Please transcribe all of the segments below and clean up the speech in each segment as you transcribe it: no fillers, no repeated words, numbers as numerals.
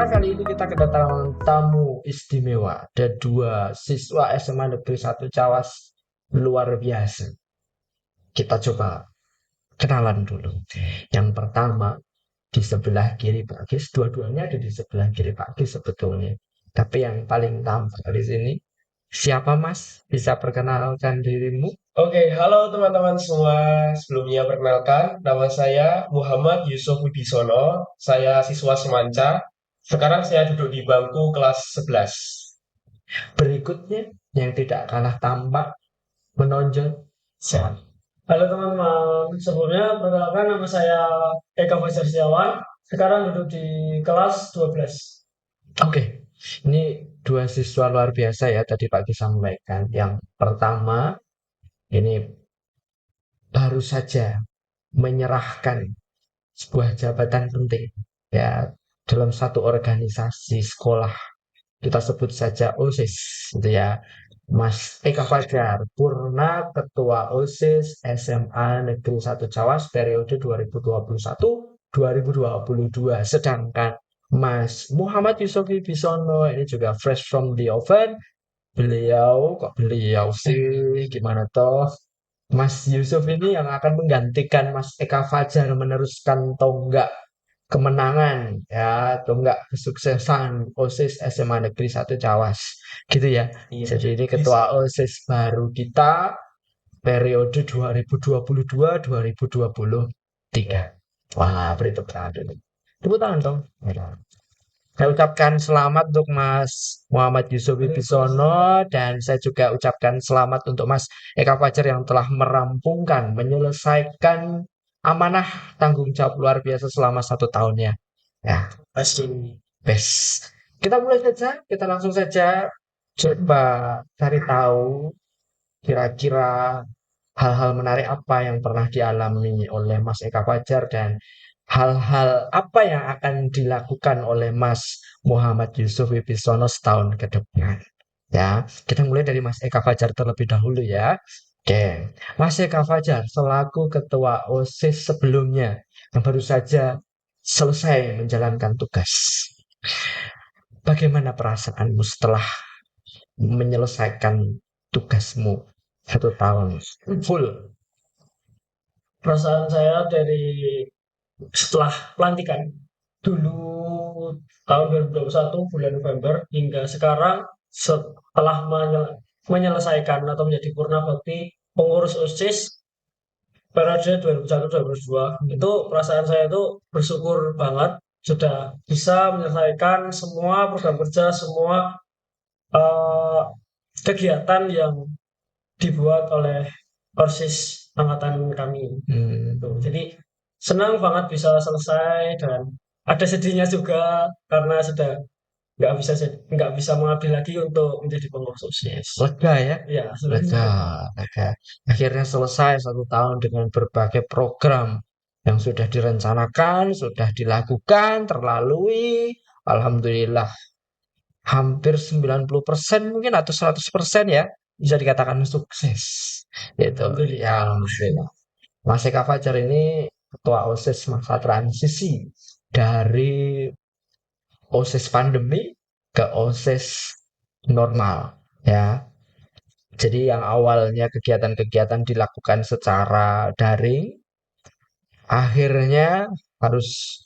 kali ini kita kedatangan tamu istimewa. Ada dua siswa SMA Negeri 1 Cawas luar biasa. Kita coba kenalan dulu. Yang pertama di sebelah kiri Pak Gis, dua-duanya ada di sebelah kiri Pak Gis sebetulnya. Tapi yang paling tampak di sini, siapa Mas? Bisa perkenalkan dirimu? Oke, halo teman-teman semua. Sebelumnya perkenalkan, nama saya Muhammad Yusuf Wibisono. Saya siswa Semanca. Sekarang saya duduk di bangku kelas 11. Berikutnya, yang tidak kalah tampak, menonjol. Siapa? Halo teman-teman, sebelumnya perkenalkan nama saya Eka Fajar Setiawan. Sekarang duduk di kelas 12. Oke, ini dua siswa luar biasa ya tadi Pak Ki sampaikan. Yang pertama, ini baru saja menyerahkan sebuah jabatan penting ya dalam satu organisasi sekolah. Kita sebut saja OSIS gitu ya. Mas Eka Fajar Purna, Ketua OSIS SMA Negeri 1 Cawas periode 2021-2022. Sedangkan Mas Muhammad Yusuf Wibisono ini juga fresh from the oven. Beliau sih gimana toh? Mas Yusuf ini yang akan menggantikan Mas Eka Fajar meneruskan tonggak kemenangan ya, tonggak kesuksesan OSIS SMA Negeri 1 Cawas. Gitu ya. Iya, Jadi ini ketua bisa. OSIS baru kita periode 2022-2023. Wah, beri tepuk tangan dulu. Tepuk tangan dong. Saya ucapkan selamat untuk Mas Muhammad Yusuf Wibisono dan saya juga ucapkan selamat untuk Mas Eka Fajar yang telah merampungkan, menyelesaikan amanah tanggung jawab luar biasa selama 1 tahunnya. Ya, Pasti. best. Kita mulai saja, kita langsung saja coba cari tahu kira-kira hal-hal menarik apa yang pernah dialami oleh Mas Eka Fajar dan hal-hal apa yang akan dilakukan oleh Mas Muhammad Yusuf Wibisono setahun ke depan. Ya, kita mulai dari Mas Eka Fajar terlebih dahulu ya. Oke, Mas Eka Fajar selaku Ketua OSIS sebelumnya yang baru saja selesai menjalankan tugas. Bagaimana perasaanmu setelah menyelesaikan tugasmu 1 tahun full? Perasaan saya dari setelah pelantikan dulu tahun 2021 bulan November hingga sekarang setelah menyelesaikan atau menjadi purna bakti pengurus OSIS periode 2001-2002 itu perasaan saya itu bersyukur banget sudah bisa menyelesaikan semua program kerja semua eh, kegiatan yang dibuat oleh OSIS angkatan kami. Tuh. Hmm, Jadi senang banget bisa selesai dan ada sedihnya juga karena sudah nggak bisa mengabdi lagi untuk menjadi pengurus OSIS. lega ya, Ya, lega, sebenarnya lega. Akhirnya selesai 1 tahun dengan berbagai program yang sudah direncanakan, sudah dilakukan, terlalui. Alhamdulillah, hampir 90% mungkin atau 100% ya, bisa dikatakan sukses. Gitu, ya alhamdulillah. Alhamdulillah. Mas Eka Fajar ini ketua OSIS masa transisi dari OSIS pandemi ke OSIS normal ya. Jadi yang awalnya kegiatan-kegiatan dilakukan secara daring, akhirnya harus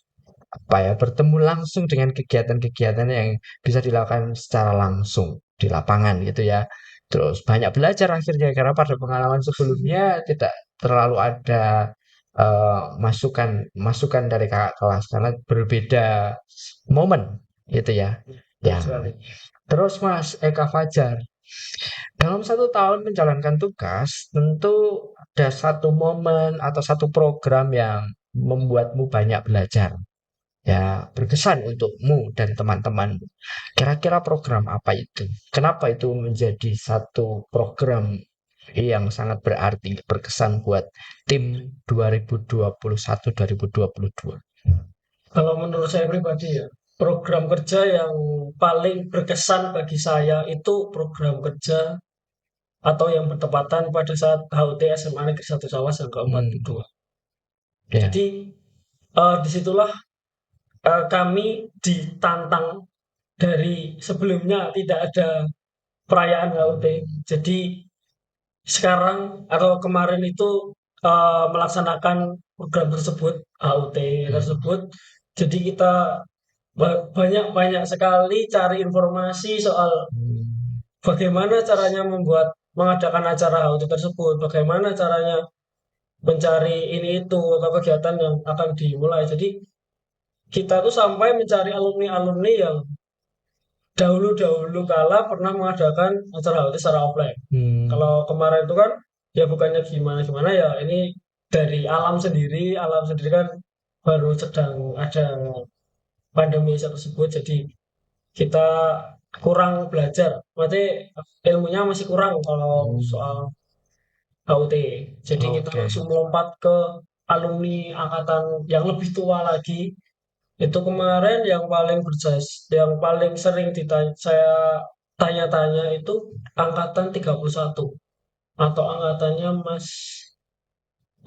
apa ya bertemu langsung dengan kegiatan-kegiatan yang bisa dilakukan secara langsung di lapangan gitu ya. Terus banyak belajar akhirnya karena pada pengalaman sebelumnya tidak terlalu ada masukan masukan dari kakak kelas karena berbeda momen gitu ya. Betul Ya. sekali. Terus Mas Eka Fajar dalam 1 tahun menjalankan tugas, tentu ada satu momen atau satu program yang membuatmu banyak belajar. Ya, berkesan untukmu dan teman-temanmu. Kira-kira program apa itu? Kenapa itu menjadi satu program yang sangat berarti, berkesan buat tim 2021-2022? Kalau menurut saya pribadi ya, program kerja yang paling berkesan bagi saya itu program kerja atau yang bertepatan pada saat HUT SMA Negeri 1 Sawas yang Hmm, ke-42. ya. Jadi disitulah kami ditantang dari sebelumnya tidak ada perayaan HUT. Jadi sekarang atau kemarin itu melaksanakan program tersebut, HUT tersebut. Jadi kita banyak-banyak sekali cari informasi soal Hmm. bagaimana caranya mengadakan acara HUT tersebut, bagaimana caranya mencari ini itu atau kegiatan yang akan dimulai. Jadi kita tuh sampai mencari alumni-alumni yang dahulu-dahulu kala pernah mengadakan acara HUT secara offline. Hmm. Kalau kemarin itu kan ya bukannya gimana-gimana ya ini dari alam sendiri kan baru sedang ada pandemi tersebut jadi kita kurang belajar. Berarti ilmunya masih kurang kalau soal Hmm. HUT. Jadi kita Oke. langsung melompat ke alumni angkatan yang lebih tua lagi. Itu kemarin yang paling yang paling sering saya tanya-tanya itu angkatan 31 atau angkatannya Mas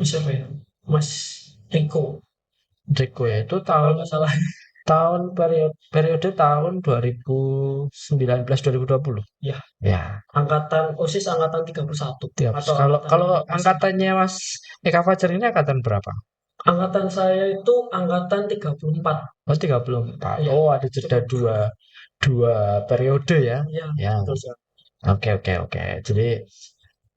siapa ya? Mas Riko Riko ya itu kalau tahun nggak salah. tahun periode tahun 2019 2020. Ya, Ya, angkatan OSIS angkatan 31 tiap atau kalau angkatan kalau Mas Riko. angkatannya Mas Eka Fajar ini angkatan berapa? Angkatan saya itu angkatan 34. Oh, 34. Ya, Oh, ada jeda cukup. dua dua periode ya. Ya, Ya. betul sekali. Oke, oke, oke. Jadi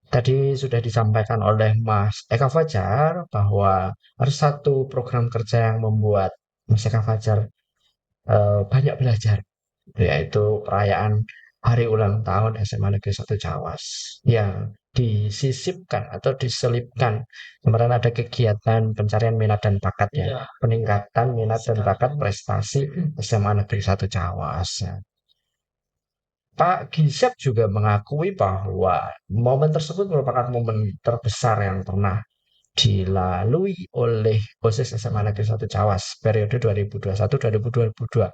tadi sudah disampaikan oleh Mas Eka Fajar bahwa ada satu program kerja yang membuat Mas Eka Fajar banyak belajar, yaitu perayaan hari ulang tahun SMA Negeri 1 Cawas yang disisipkan atau diselipkan. Kemarin ada kegiatan pencarian minat dan bakat ya, Iya, peningkatan minat dan bakat sekali. prestasi SMA Negeri 1 Cawas. Ya. Pak Gisep juga mengakui bahwa momen tersebut merupakan momen terbesar yang pernah dilalui oleh OSIS SMA Negeri 1 Cawas periode 2021-2022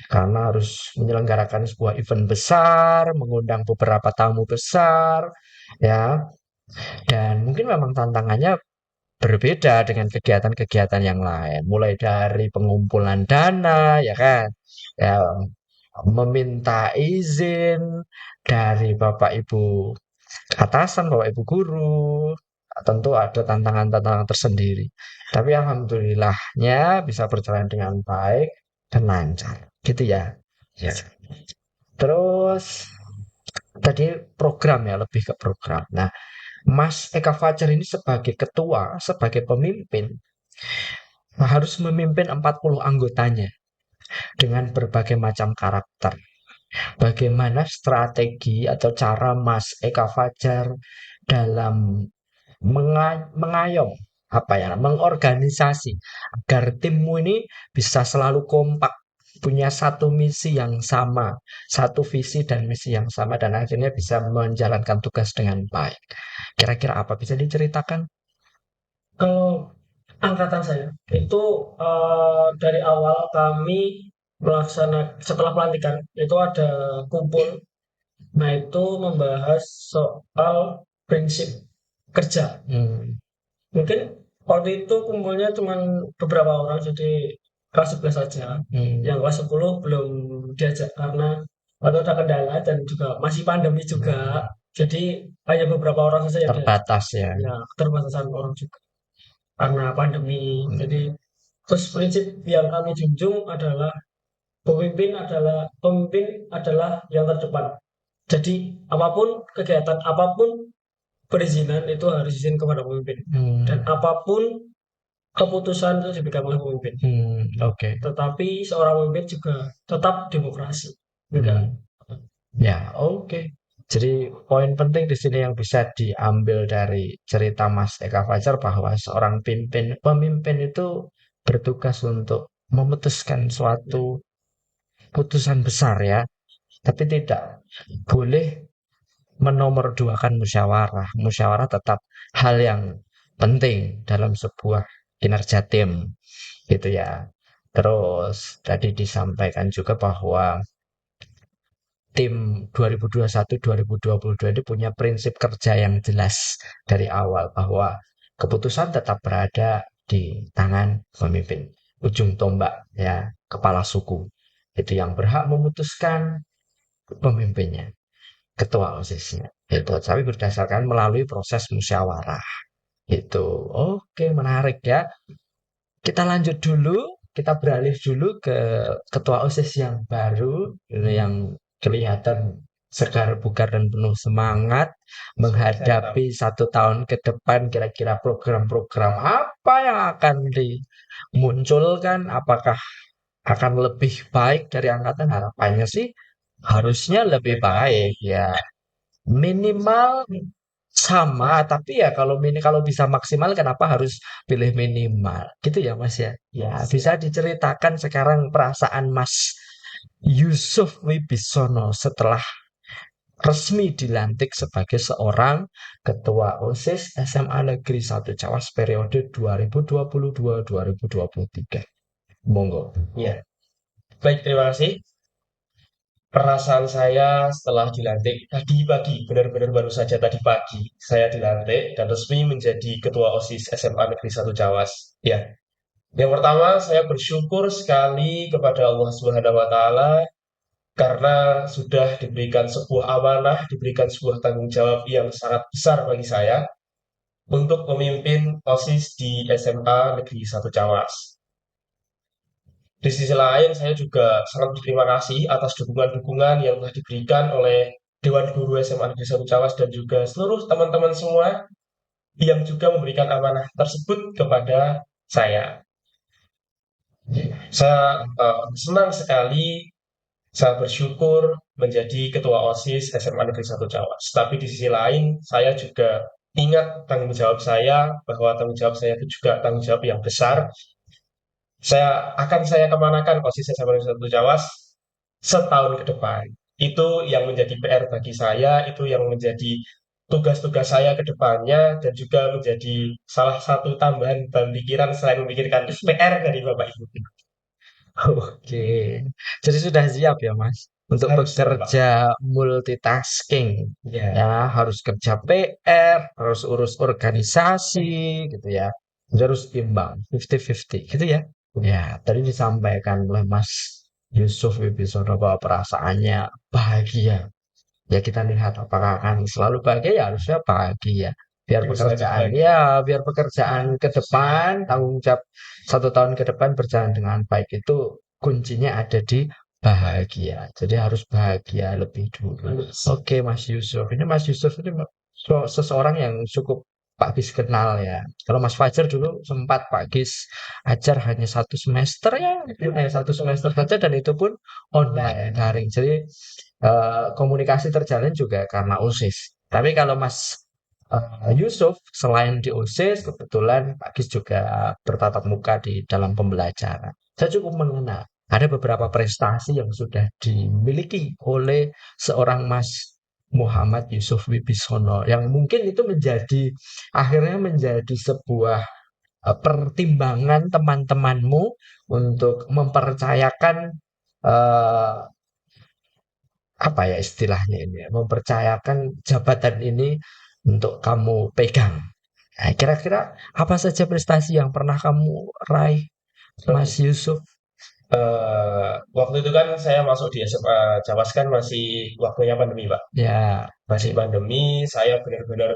karena harus menyelenggarakan sebuah event besar, mengundang beberapa tamu besar, ya. Dan mungkin memang tantangannya berbeda dengan kegiatan-kegiatan yang lain, mulai dari pengumpulan dana, ya kan, ya, meminta izin dari Bapak Ibu atasan, Bapak Ibu guru, tentu ada tantangan-tantangan tersendiri. Tapi alhamdulillahnya bisa berjalan dengan baik dan lancar. Gitu ya. Ya. Terus tadi program ya, lebih ke program. Nah, Mas Eka Fajar ini sebagai ketua, sebagai pemimpin, harus memimpin 40 anggotanya dengan berbagai macam karakter. Bagaimana strategi atau cara Mas Eka Fajar dalam mengayom apa ya mengorganisasi agar timmu ini bisa selalu kompak punya satu misi yang sama, satu visi dan misi yang sama dan akhirnya bisa menjalankan tugas dengan baik. Kira-kira apa bisa diceritakan? Kalau angkatan saya itu dari awal kami setelah pelantikan itu ada kumpul. Nah, itu membahas soal prinsip kerja. Hmm. Mungkin waktu itu kumpulnya cuma beberapa orang, jadi kelas 11 saja. Yang Hmm. kelas 10 belum diajak karena waktu ada kendala dan juga masih pandemi juga. Hmm. Jadi hanya beberapa orang saja yang diajak. Terbatas ya. Ya, keterbatasan orang juga karena pandemi. Jadi Hmm. terus prinsip yang kami junjung adalah pemimpin adalah yang terdepan. Jadi apapun kegiatan, apapun perizinan itu harus izin kepada pemimpin. Dan Hmm. apapun keputusan itu dipegang oleh pemimpin. Hmm. Oke. Tetapi seorang pemimpin juga tetap demokrasi. Enggak. Hmm. Ya, oke. Jadi poin penting di sini yang bisa diambil dari cerita Mas Eka Fajar bahwa seorang pemimpin itu bertugas untuk memutuskan Ya, suatu putusan besar ya, tapi tidak boleh menomorduakan musyawarah. Musyawarah tetap hal yang penting dalam sebuah kinerja tim, gitu ya. Terus tadi disampaikan juga bahwa tim 2021-2022 ini punya prinsip kerja yang jelas dari awal bahwa keputusan tetap berada di tangan pemimpin. Ujung tombak ya, kepala suku. Itu yang berhak memutuskan pemimpinnya, ketua OSIS-nya. Itu, tapi berdasarkan melalui proses musyawarah. Itu, oke, menarik ya. Kita lanjut dulu, kita beralih dulu ke ketua OSIS yang baru, ini yang kelihatan segar bugar dan penuh semangat menghadapi 1 tahun ke depan. Kira-kira program-program apa yang akan dimunculkan? Apakah akan lebih baik dari angkatan? Harapannya sih harusnya lebih baik ya. Minimal sama, tapi ya kalau bisa maksimal kenapa harus pilih minimal? Gitu ya Mas ya. Ya, bisa diceritakan sekarang perasaan Mas Yusuf Wibisono setelah resmi dilantik sebagai seorang ketua OSIS SMA Negeri 1 Cawas periode 2022-2023. Monggo. Ya, baik, terima kasih. Perasaan saya setelah dilantik tadi pagi, benar-benar baru saja tadi pagi, saya dilantik dan resmi menjadi Ketua OSIS SMA Negeri 1 Cawas. Ya, yang pertama saya bersyukur sekali kepada Allah Subhanahu wa Ta'ala karena sudah diberikan sebuah amanah, diberikan sebuah tanggung jawab yang sangat besar bagi saya untuk memimpin OSIS di SMA Negeri 1 Cawas. Di sisi lain, saya juga sangat berterima kasih atas dukungan-dukungan yang telah diberikan oleh Dewan Guru SMA Negeri 1 Cawas dan juga seluruh teman-teman semua yang juga memberikan amanah tersebut kepada saya. Saya senang sekali, saya bersyukur menjadi Ketua OSIS SMA Negeri 1 Cawas. Tapi di sisi lain, saya juga ingat tanggung jawab saya, bahwa tanggung jawab saya itu juga tanggung jawab yang besar. Saya kemanakan OSIS SMA Negeri 1 Cawas setahun ke depan. Itu yang menjadi PR bagi saya, itu yang menjadi tugas-tugas saya ke depannya, dan juga menjadi salah satu tambahan beban pikiran selain memikirkan PR dari Bapak Ibu. Oke. Jadi sudah siap ya, Mas, untuk Harus siap, Pak. bekerja multitasking. Ya, Ya, harus kerja PR, harus urus organisasi gitu ya. Jadi harus imbang, 50-50 gitu ya. Ya, tadi disampaikan oleh Mas Yusuf Wibisono bahwa perasaannya bahagia. Ya kita lihat apakah akan selalu bahagia, ya harusnya bahagia. Biar terus saja pekerjaan, bahagia. ya biar pekerjaan ke depan, tanggung jawab 1 tahun ke depan berjalan dengan baik itu kuncinya ada di bahagia. Jadi harus bahagia lebih dulu. Oke Mas Yusuf, ini Mas Yusuf ini seseorang yang cukup Pak Gis kenal ya. Kalau Mas Fajar dulu sempat Pak Gis ajar hanya 1 semester ya, hanya 1 semester saja dan itu pun online daring. Jadi komunikasi terjalin juga karena OSIS. Tapi kalau Mas Yusuf selain di OSIS, kebetulan Pak Gis juga bertatap muka di dalam pembelajaran. Saya cukup mengenal ada beberapa prestasi yang sudah dimiliki oleh seorang Mas Muhammad Yusuf Wibisono yang mungkin itu akhirnya menjadi sebuah pertimbangan teman-temanmu untuk mempercayakan eh, apa ya istilahnya ini ya, mempercayakan jabatan ini untuk kamu pegang. Nah, kira-kira apa saja prestasi yang pernah kamu raih, Mas Yusuf? Waktu itu kan saya masuk di SMA Cawas kan masih waktunya pandemi, Pak. Ya, Masih pandemi, saya benar-benar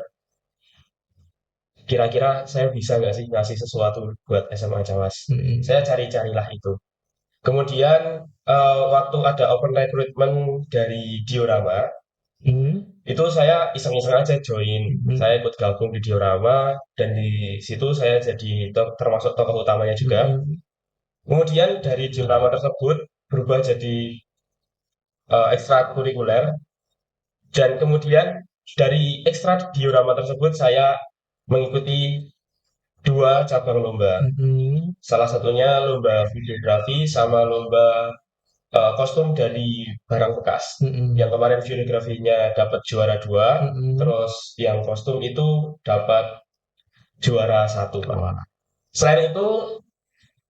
kira-kira saya bisa nggak sih ngasih sesuatu buat SMA Cawas. mm, Saya cari-carilah itu. Kemudian waktu ada open recruitment dari Diorama, mm, itu saya iseng-iseng aja join. mm, Saya ikut gabung di Diorama dan di situ saya jadi termasuk tokoh utamanya juga. mm, Kemudian dari Diorama tersebut berubah jadi ekstrakurikuler dan kemudian dari ekstra diorama tersebut saya mengikuti 2 cabang lomba. mm, Salah satunya lomba videografi sama lomba kostum dari barang bekas. mm, Yang kemarin videografinya dapat juara 2, mm. terus yang kostum itu dapat juara 1, Pak. Wah, Selain itu,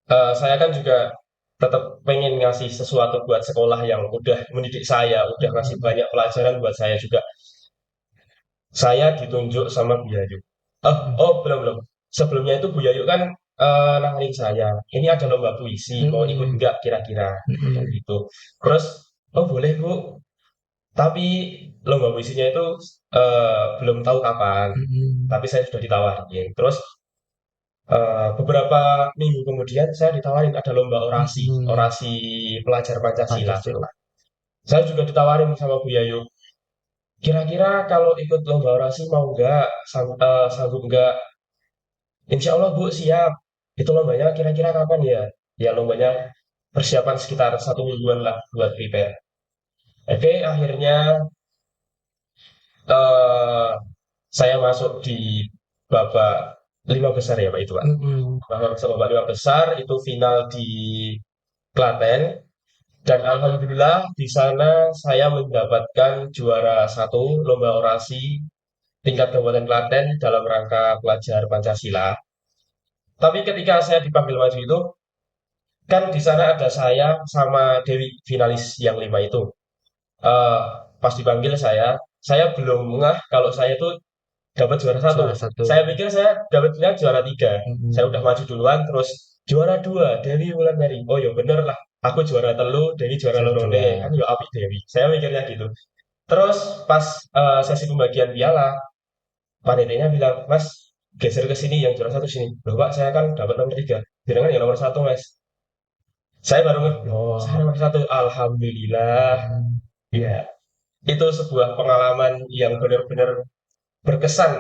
saya kan juga tetap pengen ngasih sesuatu buat sekolah yang udah mendidik saya, udah ngasih mm, banyak pelajaran buat saya juga. Saya ditunjuk sama Bu Yayu. Oh, mm, oh belum belum. Sebelumnya itu Bu Yayu kan nawarin saya, ini ada lomba puisi, mau ikut Mm-mm. enggak kira-kira, kayak Mm-mm. gitu. Terus, oh boleh Bu, tapi lomba puisinya itu belum tahu kapan, Mm-mm. tapi saya sudah ditawarin. Terus beberapa minggu kemudian saya ditawarin ada lomba orasi, Mm-mm. orasi pelajar Pancasila. Pancasila. Saya juga ditawarin sama Bu Yayu, kira-kira kalau ikut lomba orasi mau nggak, sanggup nggak? Insya Allah Bu siap. Itu lombanya kira-kira kapan ya? Ya lombanya persiapan sekitar 1 mingguan lah buat prepare. Oke, akhirnya eh saya masuk di babak 5 besar ya Pak itu Pak. Mm-mm. Babak 5 besar itu final di Klaten dan alhamdulillah di sana saya mendapatkan juara satu lomba orasi tingkat Kabupaten Klaten dalam rangka pelajar Pancasila. Tapi ketika saya dipanggil maju itu, kan di sana ada saya sama Dewi finalis yang 5 itu. Eh, Pas dipanggil saya belum ngeh kalau saya itu dapat juara satu. Juara satu. Saya pikir saya dapatnya juara tiga. Saya udah Mm-mm. maju duluan, terus juara dua Dewi Wulandari. Oh ya bener lah, aku juara telu, Dewi juara Juara lorone. dua. Kan ya api Dewi. Saya mikirnya gitu. Terus pas sesi pembagian piala, panitianya bilang, Mas geser ke sini, yang juara satu sini. Loh Pak, saya kan dapat nomor tiga. Jangan yang nomor satu Mas. Saya baru ngeh, loh, saya Oh. nomor satu. Alhamdulillah. Mm. Ya, itu sebuah pengalaman yang benar-benar berkesan.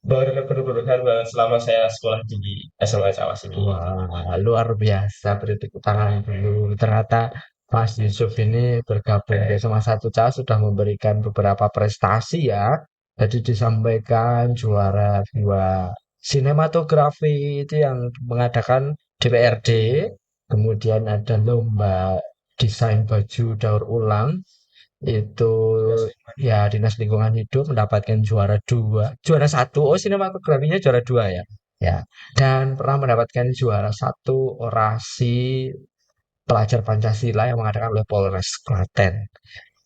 Benar-benar berkesan banget selama saya sekolah di SMA Cawas ini. Wah, luar biasa. Beri tepuk tangan dulu. Ternyata Mas Yusuf ini bergabung di SMA 1 CA sudah memberikan beberapa prestasi ya. Jadi disampaikan juara 2 sinematografi itu yang mengadakan DPRD. Kemudian ada lomba desain baju daur ulang. Itu ya Dinas Lingkungan Hidup mendapatkan juara 2, juara satu. Oh, sinematografinya juara 2 ya. Ya, dan pernah mendapatkan juara satu orasi pelajar Pancasila yang mengadakan oleh Polres Klaten.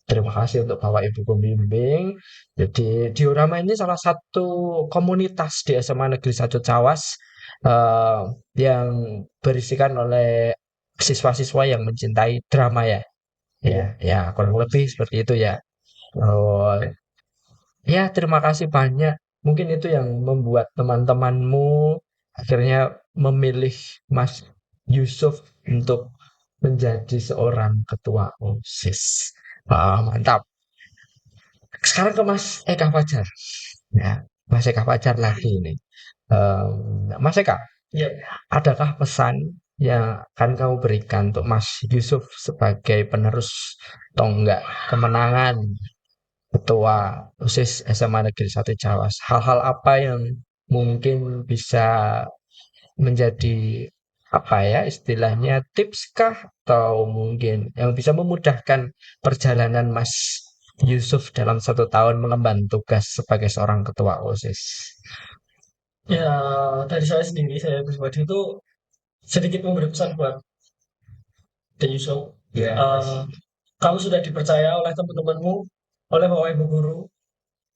Terima kasih untuk Bapak Ibu pembimbing. Jadi diorama ini salah satu komunitas di SMA Negeri 1 Cawas eh, yang berisikan oleh siswa-siswa yang mencintai drama ya. Iya, Ya, kurang lebih seperti itu ya. Oh, ya, terima kasih banyak. Mungkin itu yang membuat teman-temanmu akhirnya memilih Mas Yusuf untuk menjadi seorang ketua OSIS. Wah, mantap. Sekarang ke Mas Eka Fajar. Ya, Mas Eka Fajar lagi ini. Mas Eka, Ya, adakah pesan yang akan kamu berikan untuk Mas Yusuf sebagai penerus tonggak kemenangan ketua OSIS SMA Negeri 1 Cawas? Hal-hal apa yang mungkin bisa menjadi apa ya istilahnya tips kah atau mungkin yang bisa memudahkan perjalanan Mas Yusuf dalam 1 tahun mengemban tugas sebagai seorang ketua OSIS? ya dari saya sendiri, saya pribadi itu sedikit memberi pesan buat The Yusuf. iya, Kamu sudah dipercaya oleh teman-temanmu, oleh Bapak Ibu guru.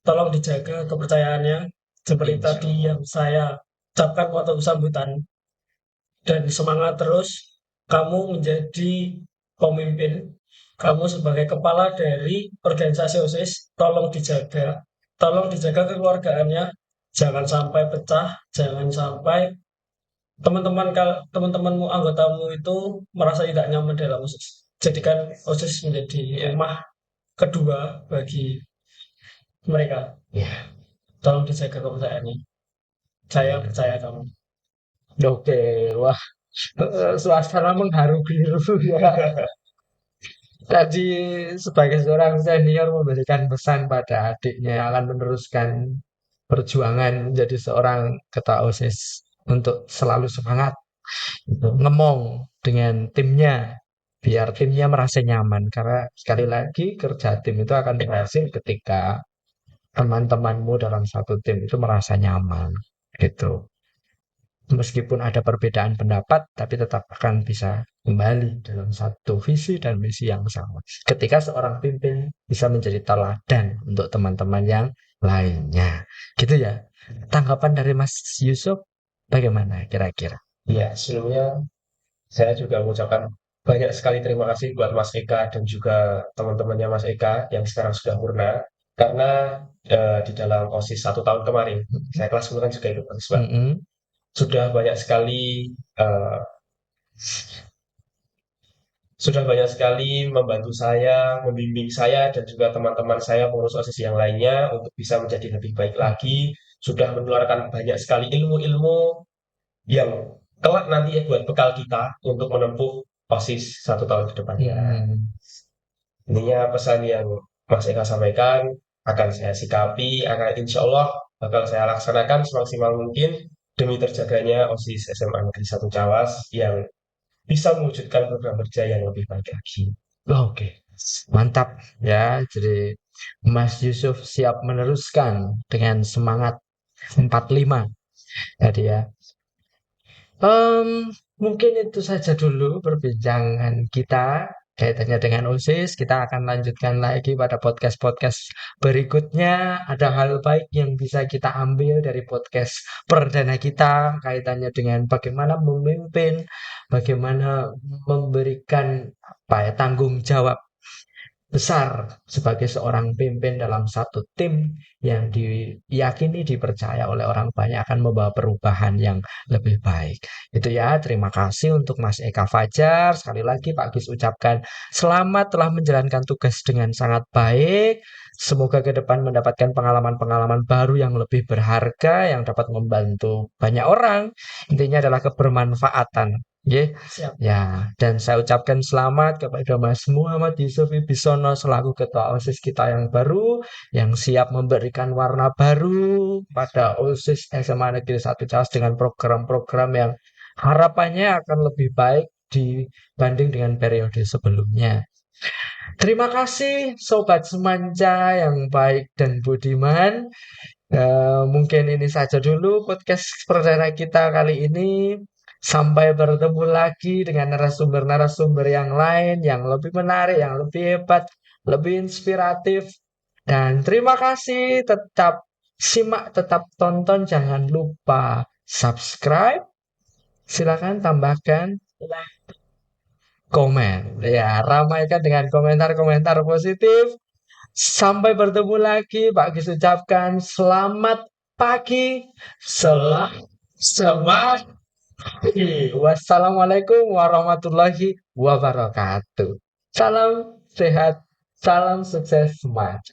Tolong dijaga kepercayaannya. Seperti insya tadi yang saya ucapkan waktu sambutan. Dan semangat terus. Kamu menjadi pemimpin. Kamu sebagai kepala dari organisasi OSIS, tolong dijaga. Tolong dijaga kekeluargaannya. Jangan sampai pecah. Jangan sampai teman-temanmu, anggotamu itu merasa tidak nyaman dalam OSIS. Jadikan OSIS menjadi iya, rumah kedua bagi mereka. iya. Tolong dijaga kepercayaannya. Saya percaya kamu. Oke, wah, suasana mengharu biru ya. Tadi sebagai seorang senior memberikan pesan pada adiknya yang akan meneruskan perjuangan menjadi seorang ketua OSIS untuk selalu semangat, gitu, ngemong dengan timnya biar timnya merasa nyaman karena sekali lagi kerja tim itu akan berhasil ketika teman-temanmu dalam satu tim itu merasa nyaman gitu. Meskipun ada perbedaan pendapat, tapi tetap akan bisa kembali dalam satu visi dan misi yang sama. Ketika seorang pimpin bisa menjadi teladan untuk teman-teman yang lainnya. Gitu ya. Tanggapan dari Mas Yusuf bagaimana kira-kira? Ya, sebelumnya saya juga mengucapkan banyak sekali terima kasih buat Mas Eka dan juga teman-temannya Mas Eka yang sekarang sudah purna. Karena di dalam OSIS 1 tahun kemarin, Mhm, saya kelas 10 kan juga ikut OSIS, Pak. mhm. Sudah banyak sekali eh, sudah banyak sekali membantu saya, membimbing saya dan juga teman-teman saya pengurus OSIS yang lainnya untuk bisa menjadi lebih baik lagi. Mhm. Sudah menularkan banyak sekali ilmu-ilmu yang kelak nanti ya buat bekal kita untuk menempuh OSIS 1 tahun ke depannya. Mhm. Intinya pesan yang Mas Eka sampaikan akan saya sikapi, akan insya Allah bakal saya laksanakan semaksimal mungkin demi terjaganya OSIS SMA Negeri 1 Cawas yang bisa mewujudkan program kerja yang lebih baik lagi. Oke, mantap ya. Jadi Mas Yusuf siap meneruskan dengan semangat 45. Jadi ya. Mungkin itu saja dulu perbincangan kita kaitannya dengan OSIS. Kita akan lanjutkan lagi pada podcast-podcast berikutnya. Ada hal baik yang bisa kita ambil dari podcast perdana kita kaitannya dengan bagaimana memimpin, bagaimana memberikan apa ya tanggung jawab besar sebagai seorang pimpin dalam satu tim yang diyakini dipercaya oleh orang banyak akan membawa perubahan yang lebih baik. Itu ya, terima kasih untuk Mas Eka Fajar. Sekali lagi Pak Gis ucapkan selamat telah menjalankan tugas dengan sangat baik. Semoga ke depan mendapatkan pengalaman-pengalaman baru yang lebih berharga yang dapat membantu banyak orang. Intinya adalah kebermanfaatan. Nggih. Siap. Ya, dan saya ucapkan selamat kepada Mas Muhammad Yusuf Wibisono selaku Ketua OSIS kita yang baru, yang siap memberikan warna baru pada OSIS SMA Negeri 1 Cawas dengan program-program yang harapannya akan lebih baik dibanding dengan periode sebelumnya. Terima kasih Sobat Semanja yang baik dan budiman. Mungkin ini saja dulu podcast perdana kita kali ini. Sampai bertemu lagi dengan narasumber-narasumber yang lain yang lebih menarik, yang lebih hebat, lebih inspiratif. Dan terima kasih, tetap simak, tetap tonton, jangan lupa subscribe. Silakan tambahkan komen. Ya, ramaikan dengan komentar-komentar positif. Sampai bertemu lagi, Pak Gis ucapkan selamat pagi, selamat pagi. Wassalamualaikum warahmatullahi wabarakatuh. Salam sehat, salam sukses, semangat.